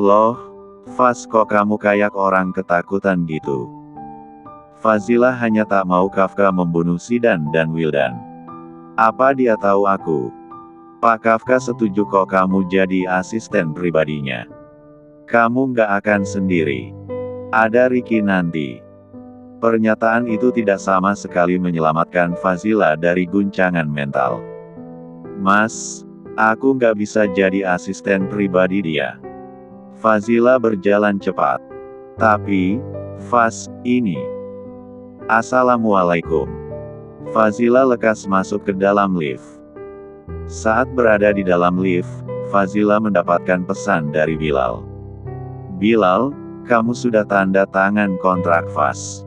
Loh, Faz, kok kamu kayak orang ketakutan gitu? Fazila hanya tak mau Kafka membunuh Zidan dan Wildan. Apa dia tahu aku? Pak Kafka setuju kok kamu jadi asisten pribadinya. Kamu nggak akan sendiri. Ada Ricky nanti. Pernyataan itu tidak sama sekali menyelamatkan Fazila dari guncangan mental. Mas, aku nggak bisa jadi asisten pribadi dia. Fazila berjalan cepat. Tapi, Faz, ini. Assalamualaikum. Fazila lekas masuk ke dalam lift. Saat berada di dalam lift, Fazila mendapatkan pesan dari Bilal. Bilal, kamu sudah tanda tangan kontrak Faz.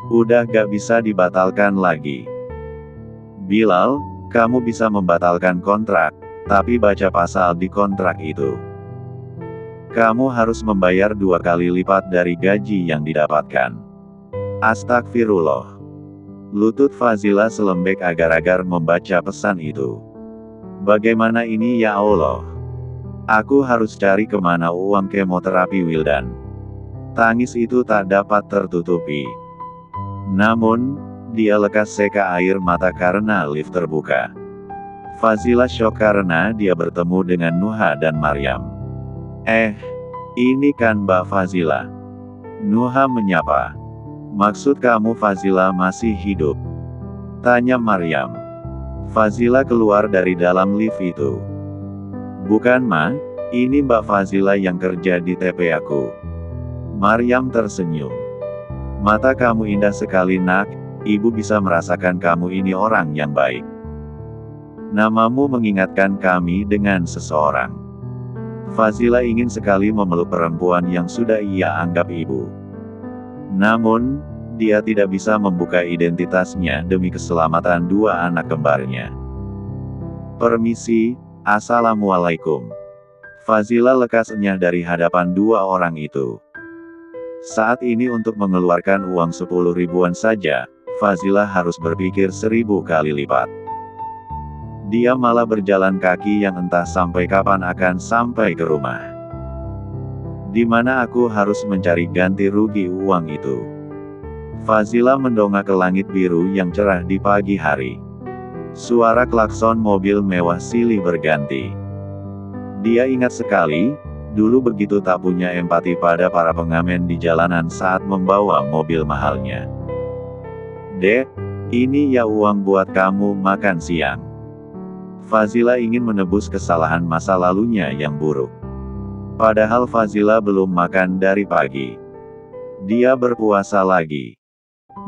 Udah gak bisa dibatalkan lagi. Bilal, kamu bisa membatalkan kontrak, tapi baca pasal di kontrak itu. Kamu harus membayar 2 kali lipat dari gaji yang didapatkan. Astagfirullah. Lutut Fazila selembek agar-agar membaca pesan itu. Bagaimana ini ya Allah? Aku harus cari kemana uang kemoterapi Wildan. Tangis itu tak dapat tertutupi. Namun, dia lekas seka air mata karena lift terbuka. Fazila syok karena dia bertemu dengan Nuha dan Maryam. Ini kan Mbak Fazila. Nuha menyapa. Maksud kamu Fazila masih hidup? Tanya Maryam. Fazila keluar dari dalam lift itu. Bukan Ma, ini Mbak Fazila yang kerja di TP aku. Maryam tersenyum. Mata kamu indah sekali nak, ibu bisa merasakan kamu ini orang yang baik. Namamu mengingatkan kami dengan seseorang. Fazila ingin sekali memeluk perempuan yang sudah ia anggap ibu. Namun, dia tidak bisa membuka identitasnya demi keselamatan 2 anak kembarnya. Permisi, Assalamualaikum. Fazila lekas enyah dari hadapan 2 orang itu. Saat ini untuk mengeluarkan uang 10 ribuan saja, Fazila harus berpikir 1000 kali lipat. Dia malah berjalan kaki yang entah sampai kapan akan sampai ke rumah. Di mana aku harus mencari ganti rugi uang itu? Fazila mendongak ke langit biru yang cerah di pagi hari. Suara klakson mobil mewah silih berganti. Dia ingat sekali, dulu begitu tak punya empati pada para pengamen di jalanan saat membawa mobil mahalnya. Dek, ini ya uang buat kamu makan siang. Fazila ingin menebus kesalahan masa lalunya yang buruk. Padahal Fazila belum makan dari pagi. Dia berpuasa lagi.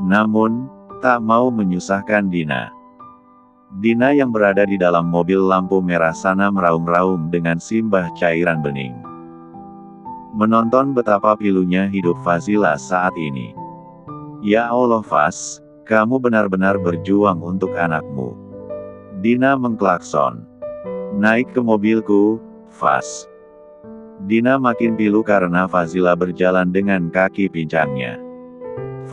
Namun, tak mau menyusahkan Dina. Dina yang berada di dalam mobil lampu merah sana meraung-raung dengan simbah cairan bening. Menonton betapa pilunya hidup Fazila saat ini. Ya Allah Faz, kamu benar-benar berjuang untuk anakmu. Dina mengklakson. Naik ke mobilku, Faz. Dina makin pilu karena Fazila berjalan dengan kaki pincangnya.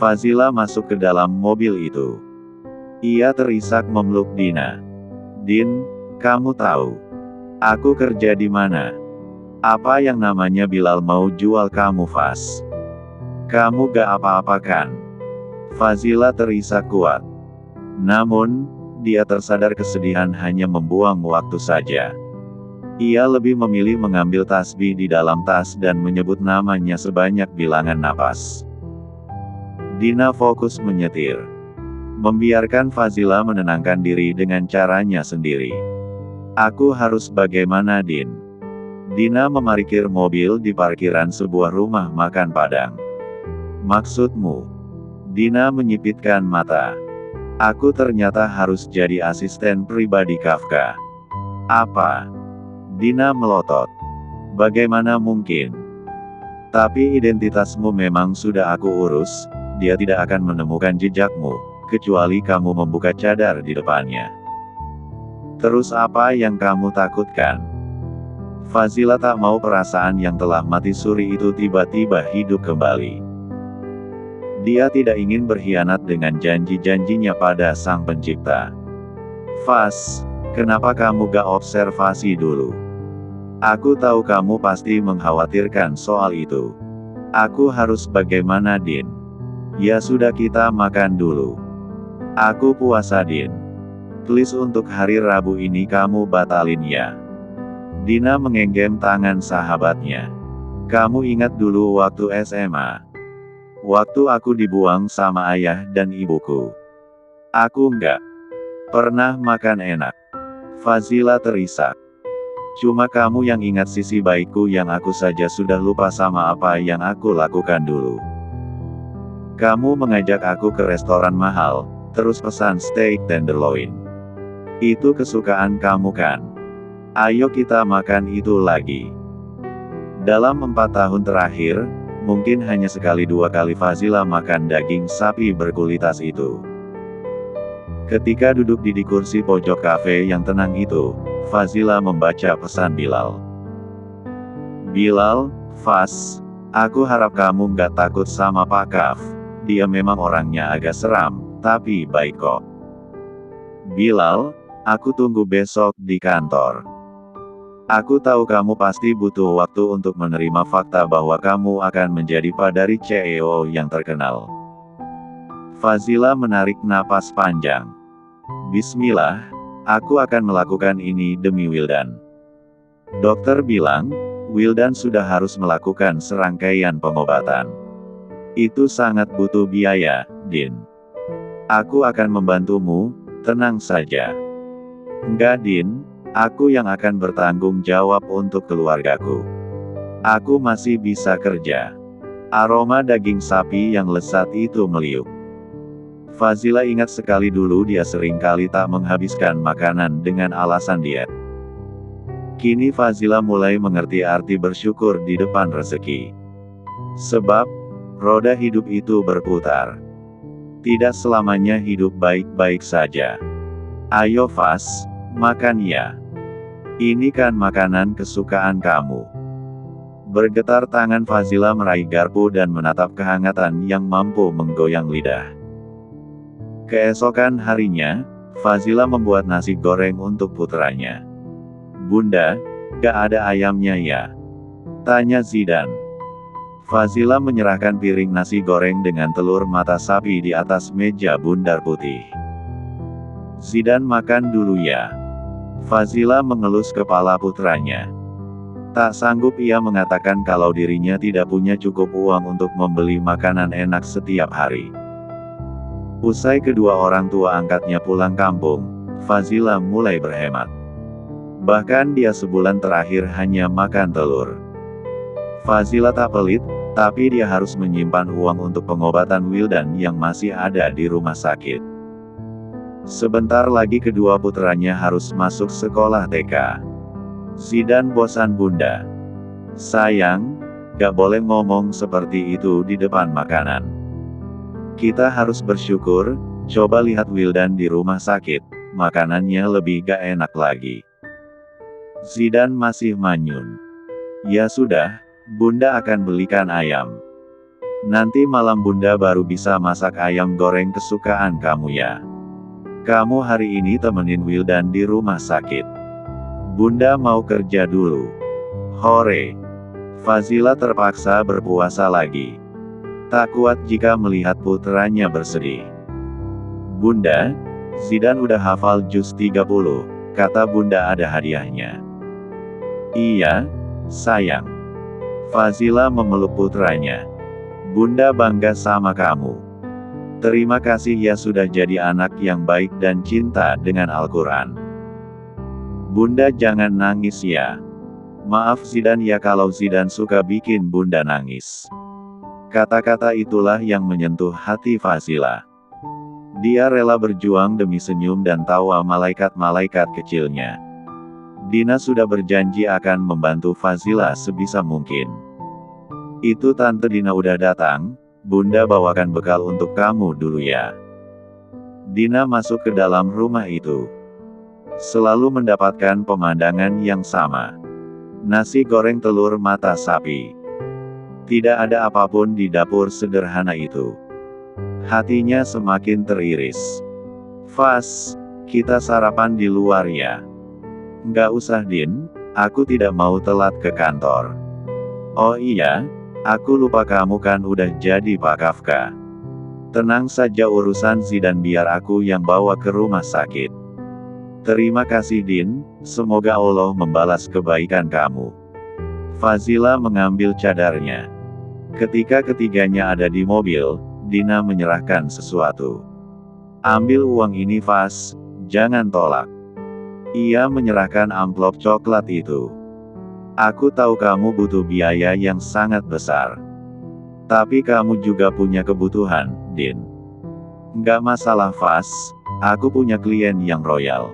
Fazila masuk ke dalam mobil itu. Ia terisak memeluk Dina. Din, kamu tahu aku kerja di mana? Apa yang namanya Bilal mau jual kamu Faz? Kamu gak apa-apa kan? Fazila terisak kuat. Namun, dia tersadar kesedihan hanya membuang waktu saja. Ia lebih memilih mengambil tasbih di dalam tas dan menyebut namanya sebanyak bilangan napas. Dina fokus menyetir. Membiarkan Fazila menenangkan diri dengan caranya sendiri. Aku harus bagaimana Din? Dina memarkir mobil di parkiran sebuah rumah makan Padang. Maksudmu? Dina menyipitkan mata. Aku ternyata harus jadi asisten pribadi Kafka. Apa? Dina melotot. Bagaimana mungkin? Tapi identitasmu memang sudah aku urus, dia tidak akan menemukan jejakmu, kecuali kamu membuka cadar di depannya. Terus apa yang kamu takutkan? Fazila tak mau perasaan yang telah mati suri itu tiba-tiba hidup kembali. Dia tidak ingin berkhianat dengan janji-janjinya pada Sang Pencipta. Faz, kenapa kamu gak observasi dulu? Aku tahu kamu pasti mengkhawatirkan soal itu. Aku harus bagaimana, Din? Ya sudah, kita makan dulu. Aku puasa, Din. Please, untuk hari Rabu ini kamu batalin ya. Dina menggenggam tangan sahabatnya. Kamu ingat dulu waktu SMA? Waktu aku dibuang sama ayah dan ibuku. Aku nggak pernah makan enak. Fazila terisak. Cuma kamu yang ingat sisi baikku yang aku saja sudah lupa sama apa yang aku lakukan dulu. Kamu mengajak aku ke restoran mahal, terus pesan steak tenderloin. Itu kesukaan kamu kan? Ayo kita makan itu lagi. Dalam 4 tahun terakhir, mungkin hanya sekali 2 kali Fazila makan daging sapi berkualitas itu. Ketika duduk di kursi pojok kafe yang tenang itu, Fazila membaca pesan Bilal. Bilal, Faz, aku harap kamu nggak takut sama Pak Kaf. Dia memang orangnya agak seram, tapi baik kok. Bilal, aku tunggu besok di kantor. Aku tahu kamu pasti butuh waktu untuk menerima fakta bahwa kamu akan menjadi padari CEO yang terkenal. Fazila menarik napas panjang. Bismillah, aku akan melakukan ini demi Wildan. Dokter bilang, Wildan sudah harus melakukan serangkaian pengobatan. Itu sangat butuh biaya, Din. Aku akan membantumu, tenang saja. Enggak, Din. Aku yang akan bertanggung jawab untuk keluargaku. Aku masih bisa kerja. Aroma daging sapi yang lezat itu meliuk. Fazila ingat sekali dulu dia seringkali tak menghabiskan makanan dengan alasan diet. Kini Fazila mulai mengerti arti bersyukur di depan rezeki. Sebab, roda hidup itu berputar. Tidak selamanya hidup baik-baik saja. Ayo Faz, makan ya. Ini kan makanan kesukaan kamu. Bergetar tangan Fazila meraih garpu dan menatap kehangatan yang mampu menggoyang lidah. Keesokan harinya, Fazila membuat nasi goreng untuk putranya. Bunda, gak ada ayamnya ya? Tanya Zidan. Fazila menyerahkan piring nasi goreng dengan telur mata sapi di atas meja bundar putih. Zidan, makan dulu ya. Fazila mengelus kepala putranya. Tak sanggup ia mengatakan kalau dirinya tidak punya cukup uang untuk membeli makanan enak setiap hari. Usai kedua orang tua angkatnya pulang kampung, Fazila mulai berhemat. Bahkan dia sebulan terakhir hanya makan telur. Fazila tak pelit, tapi dia harus menyimpan uang untuk pengobatan Wildan yang masih ada di rumah sakit. Sebentar lagi kedua putranya harus masuk sekolah TK. Zidan bosan bunda. Sayang, gak boleh ngomong seperti itu di depan makanan. Kita harus bersyukur, coba lihat Wildan di rumah sakit, makanannya lebih gak enak lagi. Zidan masih manyun. Ya sudah, bunda akan belikan ayam. Nanti malam bunda baru bisa masak ayam goreng kesukaan kamu ya. Kamu hari ini temenin Wildan di rumah sakit. Bunda mau kerja dulu. Hore. Fazila terpaksa berpuasa lagi. Tak kuat jika melihat putranya bersedih. Bunda, Zidan udah hafal juz 30, kata bunda ada hadiahnya. Iya, sayang. Fazila memeluk putranya. Bunda bangga sama kamu. Terima kasih ya sudah jadi anak yang baik dan cinta dengan Al-Quran. Bunda jangan nangis ya. Maaf Zidan ya kalau Zidan suka bikin bunda nangis. Kata-kata itulah yang menyentuh hati Fazila. Dia rela berjuang demi senyum dan tawa malaikat-malaikat kecilnya. Dina sudah berjanji akan membantu Fazila sebisa mungkin. Itu Tante Dina udah datang. Bunda bawakan bekal untuk kamu dulu ya. Dina masuk ke dalam rumah itu. Selalu mendapatkan pemandangan yang sama. Nasi goreng telur mata sapi. Tidak ada apapun di dapur sederhana itu. Hatinya semakin teriris. Faz, kita sarapan di luar ya. Nggak usah Din, Aku tidak mau telat ke kantor. Oh iya, aku lupa kamu kan udah jadi Pak Kafka. Tenang saja urusan Zidan biar aku yang bawa ke rumah sakit. Terima kasih Din, semoga Allah membalas kebaikan kamu. Fazila mengambil cadarnya. Ketika ketiganya ada di mobil, Dina menyerahkan sesuatu. Ambil uang ini Faz, jangan tolak. Ia menyerahkan amplop coklat itu. Aku tahu kamu butuh biaya yang sangat besar. Tapi kamu juga punya kebutuhan, Din. Nggak masalah Faz, aku punya klien yang royal.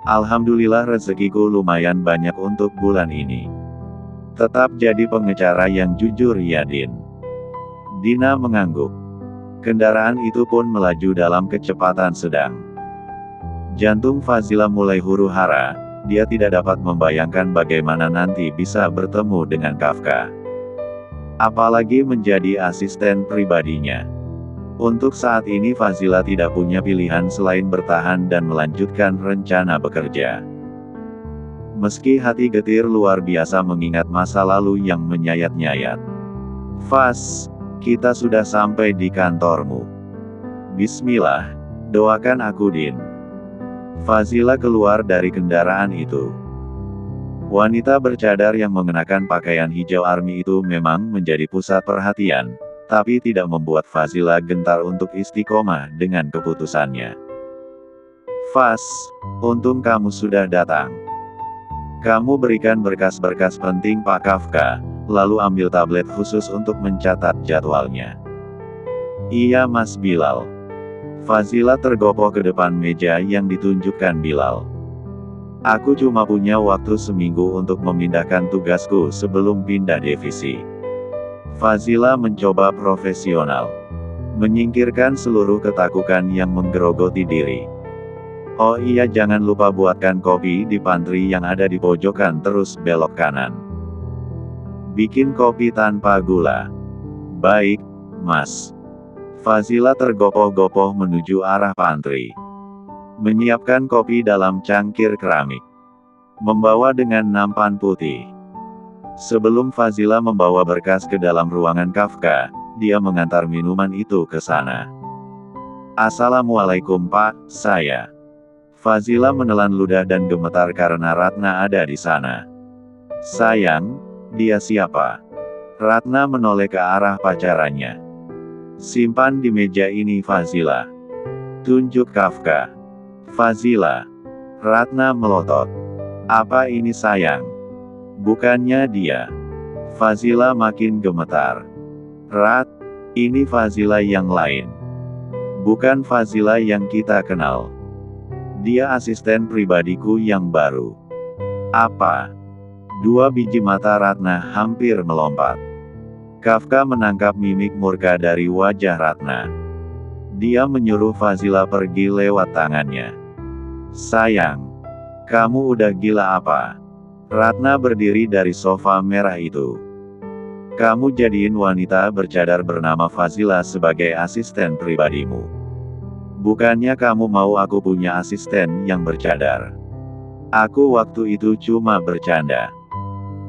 Alhamdulillah rezekiku lumayan banyak untuk bulan ini. Tetap jadi pengecara yang jujur ya Din. Dina mengangguk. Kendaraan itu pun melaju dalam kecepatan sedang. Jantung Fazila mulai huru-hara, dia tidak dapat membayangkan bagaimana nanti bisa bertemu dengan Kafka. Apalagi menjadi asisten pribadinya. Untuk saat ini Fazila tidak punya pilihan selain bertahan dan melanjutkan rencana bekerja. Meski hati getir luar biasa mengingat masa lalu yang menyayat-nyayat. Faz, kita sudah sampai di kantormu. Bismillah, doakan aku Din. Fazila keluar dari kendaraan itu. Wanita bercadar yang mengenakan pakaian hijau army itu memang menjadi pusat perhatian, tapi tidak membuat Fazila gentar untuk istiqomah dengan keputusannya. Faz, untung kamu sudah datang. Kamu berikan berkas-berkas penting Pak Kafka, lalu ambil tablet khusus untuk mencatat jadwalnya. Iya Mas Bilal. Fazila tergopoh ke depan meja yang ditunjukkan Bilal. Aku cuma punya waktu seminggu untuk memindahkan tugasku sebelum pindah divisi. Fazila mencoba profesional. Menyingkirkan seluruh ketakutan yang menggerogoti diri. Oh iya jangan lupa buatkan kopi di pantry yang ada di pojokan terus belok kanan. Bikin kopi tanpa gula. Baik, Mas. Fazila tergopoh-gopoh menuju arah pantry. Menyiapkan kopi dalam cangkir keramik. Membawa dengan nampan putih. Sebelum Fazila membawa berkas ke dalam ruangan Kafka, dia mengantar minuman itu ke sana. Assalamualaikum Pak, saya. Fazila menelan ludah dan gemetar karena Ratna ada di sana. Sayang, dia siapa? Ratna menoleh ke arah pacarannya. Simpan di meja ini Fazila. Tunjuk Kafka. Fazila. Ratna melotot. Apa ini sayang? Bukannya dia. Fazila makin gemetar. Rat, ini Fazila yang lain. Bukan Fazila yang kita kenal. Dia asisten pribadiku yang baru. Apa? Dua biji mata Ratna hampir melompat. Kafka menangkap mimik murka dari wajah Ratna. Dia menyuruh Fazila pergi lewat tangannya. Sayang, kamu udah gila apa? Ratna berdiri dari sofa merah itu. Kamu jadiin wanita bercadar bernama Fazila sebagai asisten pribadimu. Bukannya kamu mau aku punya asisten yang bercadar. Aku waktu itu cuma bercanda.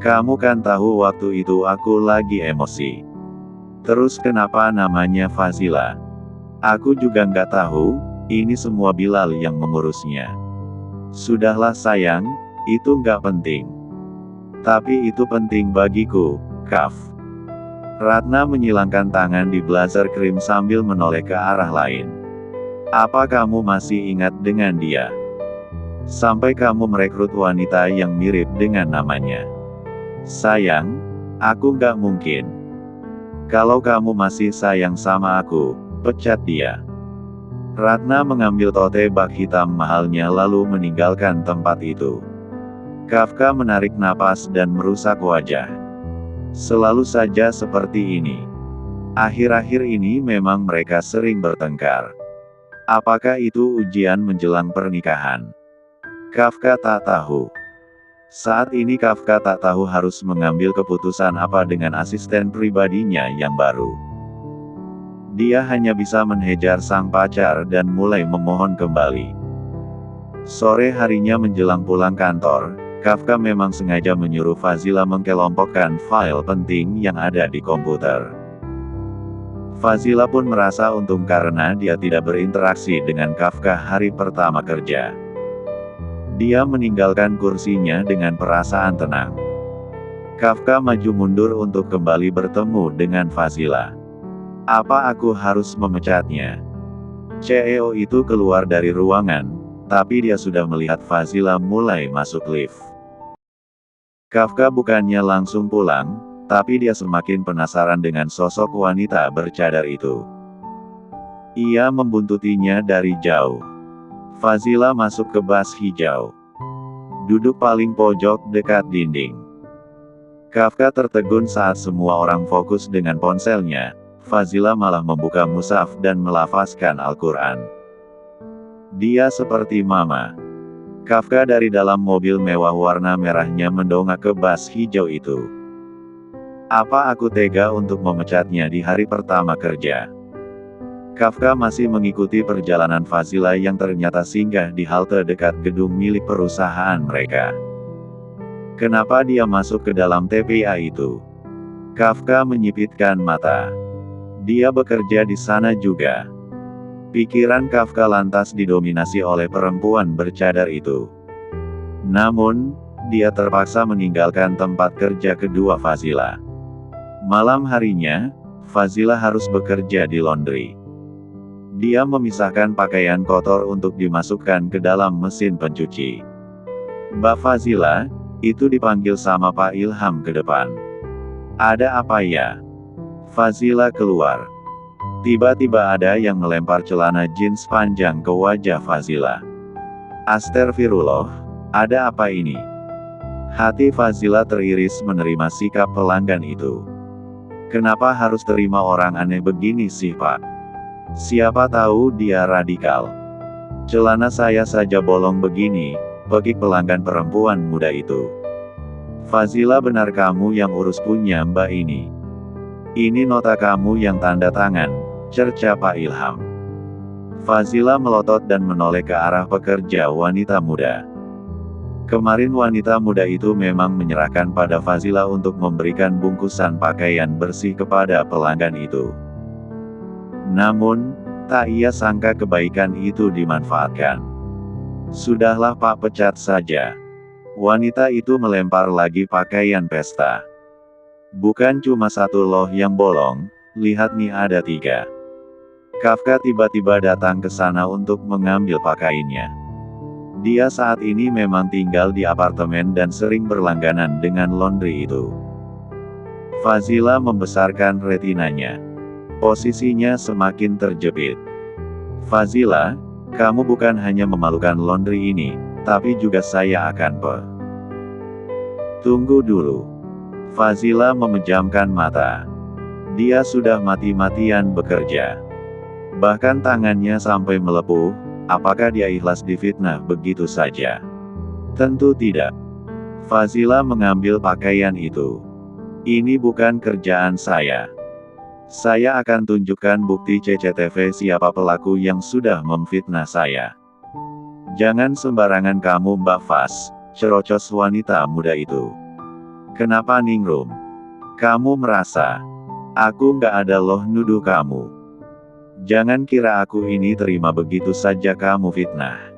Kamu kan tahu waktu itu aku lagi emosi. Terus kenapa namanya Fazila? Aku juga nggak tahu, ini semua Bilal yang mengurusnya. Sudahlah sayang, itu nggak penting. Tapi itu penting bagiku, Kaf. Ratna menyilangkan tangan di blazer krim sambil menoleh ke arah lain. Apa kamu masih ingat dengan dia? Sampai kamu merekrut wanita yang mirip dengan namanya. Sayang, aku nggak mungkin. Kalau kamu masih sayang sama aku, pecat dia. Ratna mengambil tote bag hitam mahalnya lalu meninggalkan tempat itu. Kafka menarik napas dan merusak wajah. Selalu saja seperti ini. Akhir-akhir ini memang mereka sering bertengkar. Apakah itu ujian menjelang pernikahan? Kafka tak tahu. Saat ini Kafka tak tahu harus mengambil keputusan apa dengan asisten pribadinya yang baru. Dia hanya bisa menhejar sang pacar dan mulai memohon kembali. Sore harinya menjelang pulang kantor, Kafka memang sengaja menyuruh Fazila mengkelompokkan file penting yang ada di komputer. Fazila pun merasa untung karena dia tidak berinteraksi dengan Kafka hari pertama kerja. Dia meninggalkan kursinya dengan perasaan tenang. Kafka maju mundur untuk kembali bertemu dengan Fazila. Apa aku harus memecatnya? CEO itu keluar dari ruangan, tapi dia sudah melihat Fazila mulai masuk lift. Kafka bukannya langsung pulang, tapi dia semakin penasaran dengan sosok wanita bercadar itu. Ia membuntutinya dari jauh. Fazila masuk ke bas hijau. Duduk paling pojok dekat dinding. Kafka tertegun saat semua orang fokus dengan ponselnya. Fazila malah membuka mushaf dan melafazkan Al-Quran. Dia seperti mama. Kafka dari dalam mobil mewah warna merahnya mendongak ke bas hijau itu. Apa aku tega untuk memecatnya di hari pertama kerja? Kafka masih mengikuti perjalanan Fazila yang ternyata singgah di halte dekat gedung milik perusahaan mereka. Kenapa dia masuk ke dalam TPA itu? Kafka menyipitkan mata. Dia bekerja di sana juga. Pikiran Kafka lantas didominasi oleh perempuan bercadar itu. Namun, dia terpaksa meninggalkan tempat kerja kedua Fazila. Malam harinya, Fazila harus bekerja di laundry. Dia memisahkan pakaian kotor untuk dimasukkan ke dalam mesin pencuci. Mbak Fazila, itu dipanggil sama Pak Ilham ke depan. Ada apa ya? Fazila keluar. Tiba-tiba ada yang melempar celana jeans panjang ke wajah Fazila. Astagfirullah, ada apa ini? Hati Fazila teriris menerima sikap pelanggan itu. Kenapa harus terima orang aneh begini sih Pak? Siapa tahu dia radikal. Celana saya saja bolong begini, pekik pelanggan perempuan muda itu. Fazila, benar kamu yang urus punya Mbak ini? Ini nota kamu yang tanda tangan, cerca Pak Ilham. Fazila melotot dan menoleh ke arah pekerja wanita muda. Kemarin wanita muda itu memang menyerahkan pada Fazila untuk memberikan bungkusan pakaian bersih kepada pelanggan itu. Namun, tak ia sangka kebaikan itu dimanfaatkan. Sudahlah Pak, pecat saja. Wanita itu melempar lagi pakaian pesta. Bukan cuma satu loh yang bolong, lihat nih ada 3. Kafka tiba-tiba datang ke sana untuk mengambil pakaiannya. Dia saat ini memang tinggal di apartemen dan sering berlangganan dengan laundry itu. Fazila membesarkan retinanya. Posisinya semakin terjepit. Fazila, kamu bukan hanya memalukan laundry ini, tapi juga saya akan Tunggu dulu. Fazila memejamkan mata. Dia sudah mati-matian bekerja. Bahkan tangannya sampai melepuh. Apakah dia ikhlas difitnah begitu saja? Tentu tidak. Fazila mengambil pakaian itu. Ini bukan kerjaan saya. Saya akan tunjukkan bukti CCTV siapa pelaku yang sudah memfitnah saya. Jangan sembarangan kamu Mbak Faz, cerocos wanita muda itu. Kenapa ningrum? Kamu merasa aku nggak ada loh nuduh kamu. Jangan kira aku ini terima begitu saja kamu fitnah.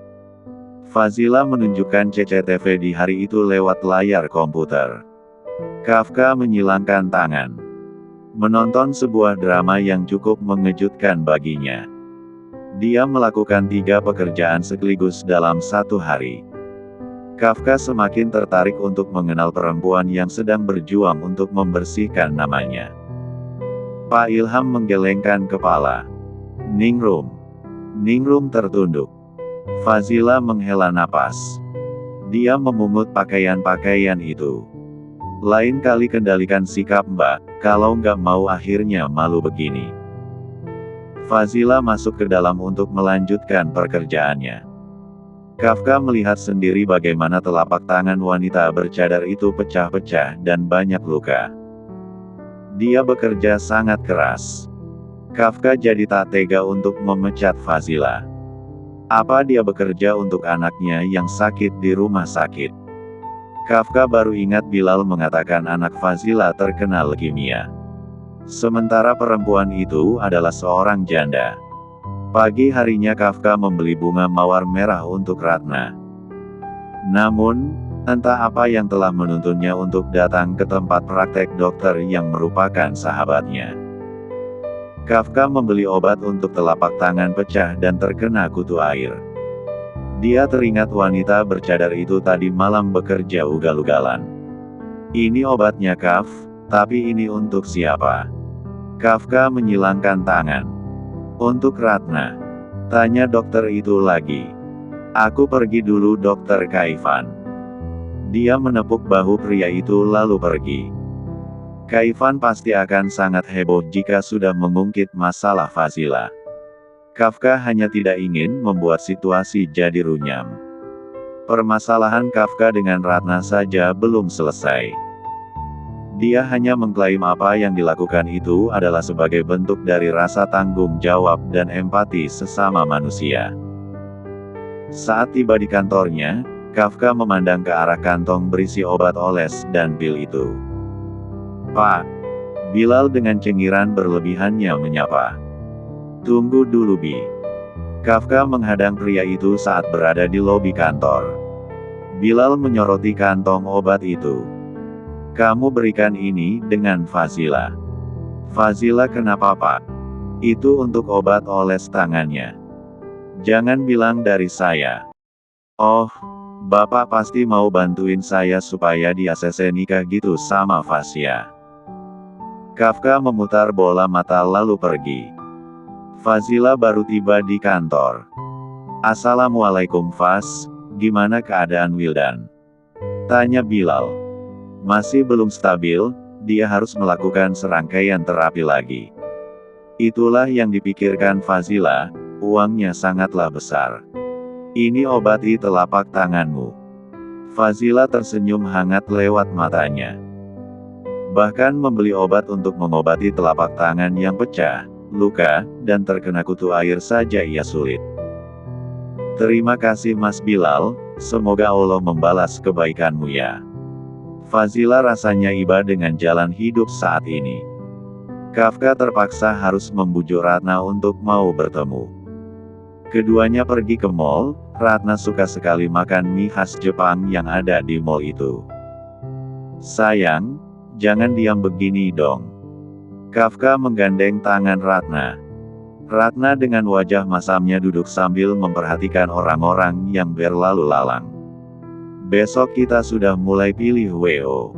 Fazila menunjukkan CCTV di hari itu lewat layar komputer. Kafka menyilangkan tangan. Menonton sebuah drama yang cukup mengejutkan baginya. Dia melakukan 3 pekerjaan sekaligus dalam satu hari. Kafka semakin tertarik untuk mengenal perempuan yang sedang berjuang untuk membersihkan namanya. Pak Ilham menggelengkan kepala. Ningrum. Ningrum tertunduk. Fazila menghela napas. Dia memungut pakaian-pakaian itu. Lain kali kendalikan sikap Mbak, kalau nggak mau akhirnya malu begini. Fazila masuk ke dalam untuk melanjutkan pekerjaannya. Kafka melihat sendiri bagaimana telapak tangan wanita bercadar itu pecah-pecah dan banyak luka. Dia bekerja sangat keras. Kafka jadi tak tega untuk memecat Fazila. Apa dia bekerja untuk anaknya yang sakit di rumah sakit? Kafka baru ingat Bilal mengatakan anak Fazila terkena leukemia. Sementara perempuan itu adalah seorang janda. Pagi harinya Kafka membeli bunga mawar merah untuk Ratna. Namun, entah apa yang telah menuntunnya untuk datang ke tempat praktek dokter yang merupakan sahabatnya. Kafka membeli obat untuk telapak tangan pecah dan terkena kutu air. Dia teringat wanita bercadar itu tadi malam bekerja ugal-ugalan. Ini obatnya Kaf, tapi ini untuk siapa? Kafka menyilangkan tangan. Untuk Ratna. Tanya dokter itu lagi. Aku pergi dulu dokter Kaifan. Dia menepuk bahu pria itu lalu pergi. Kaifan pasti akan sangat heboh jika sudah mengungkit masalah Fazila. Kafka hanya tidak ingin membuat situasi jadi runyam. Permasalahan Kafka dengan Ratna saja belum selesai. Dia hanya mengklaim apa yang dilakukan itu adalah sebagai bentuk dari rasa tanggung jawab dan empati sesama manusia. Saat tiba di kantornya, Kafka memandang ke arah kantong berisi obat oles dan pil itu. Pak. Bilal dengan cengiran berlebihannya menyapa. Tunggu dulu Bi. Kafka menghadang pria itu saat berada di lobi kantor. Bilal menyoroti kantong obat itu. Kamu berikan ini dengan Fazila. Fazila kenapa Pak? Itu untuk obat oles tangannya. Jangan bilang dari saya. Oh, Bapak pasti mau bantuin saya supaya dia selesai nikah gitu sama Fasya. Kafka memutar bola mata lalu pergi. Fazila baru tiba di kantor. Assalamualaikum Faz, gimana keadaan Wildan? Tanya Bilal. Masih belum stabil, dia harus melakukan serangkaian terapi lagi. Itulah yang dipikirkan Fazila, uangnya sangatlah besar. Ini obati telapak tanganmu. Fazila tersenyum hangat lewat matanya. Bahkan membeli obat untuk mengobati telapak tangan yang pecah, luka, dan terkena kutu air saja ia sulit. Terima kasih Mas Bilal, semoga Allah membalas kebaikanmu ya. Fazila rasanya iba dengan jalan hidup saat ini. Kafka terpaksa harus membujuk Ratna untuk mau bertemu. Keduanya pergi ke mall. Ratna suka sekali makan mie khas Jepang yang ada di mall itu. Sayang, jangan diam begini dong. Kafka menggandeng tangan Ratna. Ratna dengan wajah masamnya duduk sambil memperhatikan orang-orang yang berlalu lalang. Besok kita sudah mulai pilih WO.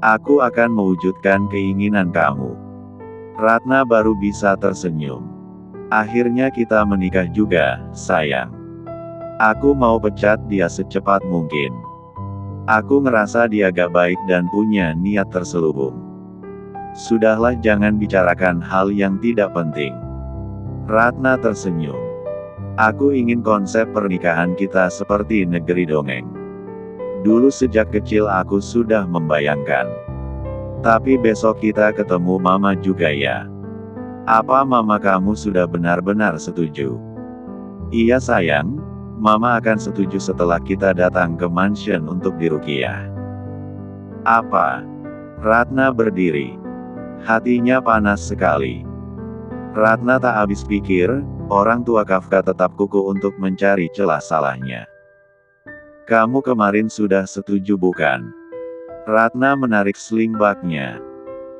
Aku akan mewujudkan keinginan kamu. Ratna baru bisa tersenyum. Akhirnya kita menikah juga, sayang. Aku mau pecat dia secepat mungkin. Aku ngerasa dia gak baik dan punya niat terselubung. Sudahlah jangan bicarakan hal yang tidak penting. Ratna tersenyum. Aku ingin konsep pernikahan kita seperti negeri dongeng. Dulu sejak kecil aku sudah membayangkan. Tapi besok kita ketemu mama juga ya. Apa mama kamu sudah benar-benar setuju? Iya sayang, mama akan setuju setelah kita datang ke mansion untuk diruqyah. Apa? Ratna berdiri. Hatinya panas sekali. Ratna tak habis pikir, orang tua Kafka tetap kukuh untuk mencari celah salahnya. Kamu kemarin sudah setuju bukan? Ratna menarik sling bagnya.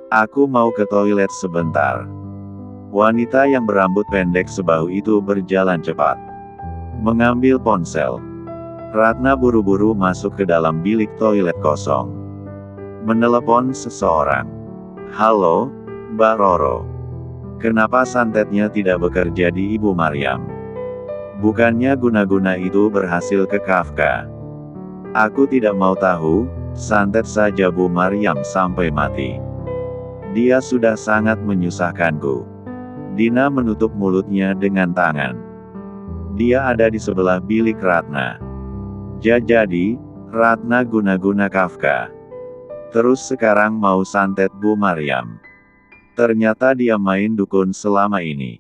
Aku mau ke toilet sebentar. Wanita yang berambut pendek sebahu itu berjalan cepat. Mengambil ponsel. Ratna buru-buru masuk ke dalam bilik toilet kosong. Menelepon seseorang. Halo, Mbak Roro. Kenapa santetnya tidak bekerja di Ibu Maryam? Bukannya guna-guna itu berhasil ke Kafka? Aku tidak mau tahu, santet saja Bu Maryam sampai mati. Dia sudah sangat menyusahkanku. Dina menutup mulutnya dengan tangan. Dia ada di sebelah bilik Ratna. Jadi, Ratna guna-guna Kafka. Terus sekarang mau santet Bu Maryam. Ternyata dia main dukun selama ini.